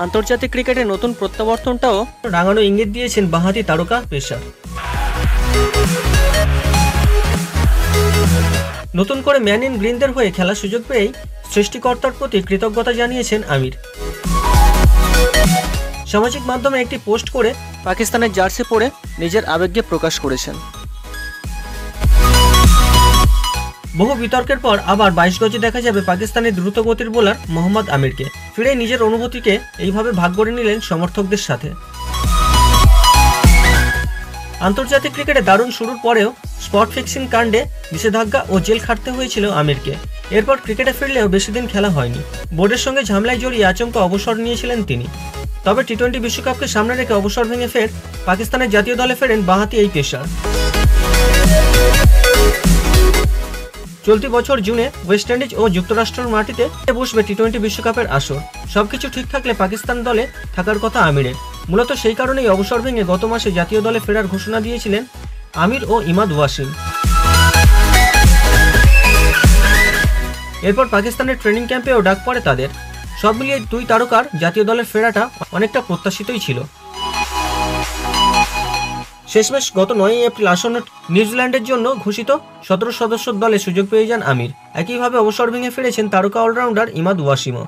আন্তর্জাতিক ক্রিকেটে নতুন প্রত্যাবর্তনটাও রাঙানো ইঙ্গিত দিয়েছেন বাঁহাতি তারকা পেসার। নতুন করে ম্যান ইন গ্রিনদের হয়ে খেলার সুযোগ পেয়েই সৃষ্টিকর্তার প্রতি কৃতজ্ঞতা জানিয়েছেন আমির। সামাজিক মাধ্যমে একটি পোস্ট করে পাকিস্তানের জার্সি পরে নিজের আবেগকে প্রকাশ করেছেন। বহু বিতর্কের পর আবার 22 গজে দেখা যাবে পাকিস্তানের দ্রুতগতির বোলার মোহাম্মদ আমিরকে। ফিরে নিজের অনুভূতিকে এইভাবে ভাগ করে নিলেন সমর্থকদের সাথে। আন্তর্জাতিক ক্রিকেটে দারুণ শুরুর পরেও স্পট ফিক্সিং কাণ্ডে নিষেধাজ্ঞা ও জেল খাটতে হয়েছিল আমিরকে। এরপর ক্রিকেটে ফিরলেও বেশি দিন খেলা হয়নি। বোর্ডের সঙ্গে ঝামেলায় জড়িয়ে আচমকা অবসর নিয়েছিলেন তিনি। তবে টি-20 বিশ্বকাপকে সামনে রেখে অবসর ভেঙে ফের পাকিস্তানের জাতীয় দলে ফেরেন বাঁহাতি এই পেসার। চলতি বছর জুনে ওয়েস্ট ইন্ডিজ ও যুক্তরাষ্ট্রের মাটিতে বসবে টি-20 বিশ্বকাপের আসর। সবকিছু ঠিক থাকলে পাকিস্তান দলে থাকার কথা আমিরের। মূলত সেই কারণেই অবসর ভেঙে গত মাসে জাতীয় দলে ফেরার ঘোষণা দিয়েছিলেন আমির ও ইমাদ ওয়াসিম। এরপর পাকিস্তানের ট্রেনিং ক্যাম্পেও ডাক পড়ে তাদের। সব মিলিয়ে দুই তারকার জাতীয় দলের ফেরাটা অনেকটা প্রত্যাশিতই ছিল। শেষমেশ গত 9 এপ্রিল আসন্ন নিউজিল্যান্ডের জন্য ঘোষিত 17 সদস্যের দলে সুযোগ পেয়ে যান আমির। একইভাবে অবসর ভেঙে ফিরেছেন তারকা অলরাউন্ডার ইমাদ ওয়াসিমও।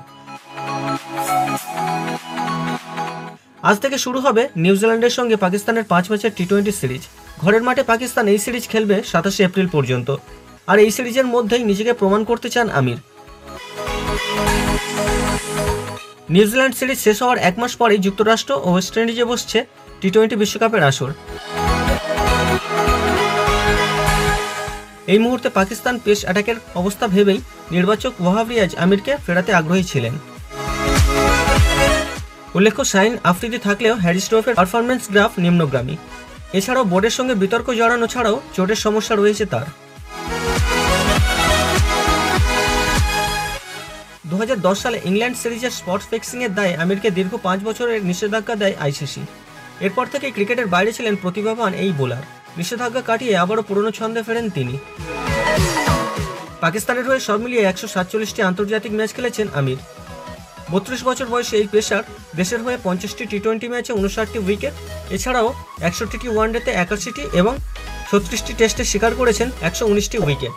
আজ থেকে শুরু হবে নিউজিল্যান্ডের সঙ্গে পাকিস্তানের 5 ম্যাচের টি-20 সিরিজ। ঘরের মাঠে পাকিস্তান এই সিরিজ খেলবে 27 এপ্রিল পর্যন্ত। আর এই সিরিজের মধ্যেই নিজেকে প্রমাণ করতে চান আমির। নিউজিল্যান্ড সিরিজ শেষ হওয়ার 1 মাস পরেই যুক্তরাষ্ট্র ও ওয়েস্ট ইন্ডিজে বসছে টি-20 বিশ্বকাপের আসর। এই মুহূর্তে পাকিস্তান পেস অ্যাটাকের অবস্থা ভেবেই নির্বাচক ওয়াহাব রিয়াজ আমিরকে ফেরাতে আগ্রহী ছিলেন। উল্লেখ্য, শাহিন আফ্রিদি থাকলেও হ্যারিস রফের পারফরম্যান্স গ্রাফ নিম্নগামী। এছাড়াও বোর্ডের সঙ্গে বিতর্ক জড়ানো ছাড়াও চোটের সমস্যা রয়েছে তার। 2010 সালে ইংল্যান্ড সিরিজের স্পট ফিক্সিংয়ের দায়ে আমিরকে দীর্ঘ 5 বছরের নিষেধাজ্ঞা দেয় আইসিসি। এরপর থেকে ক্রিকেটের বাইরে ছিলেন প্রতিভাবান এই বোলার। নিষেধাজ্ঞা কাটিয়ে আবারও পুরনো ছন্দে ফেরেন তিনি। পাকিস্তানের হয়ে সব মিলিয়ে 147টি আন্তর্জাতিক ম্যাচ খেলেছেন আমির। 32 বছর বয়সে এই পেসার দেশের হয়ে 50টি টি-20 ম্যাচে 59টি উইকেট, এছাড়াও 61টি ওয়ানডেতে 81টি এবং 36টি টেস্টে শিকার করেছেন 119টি উইকেট।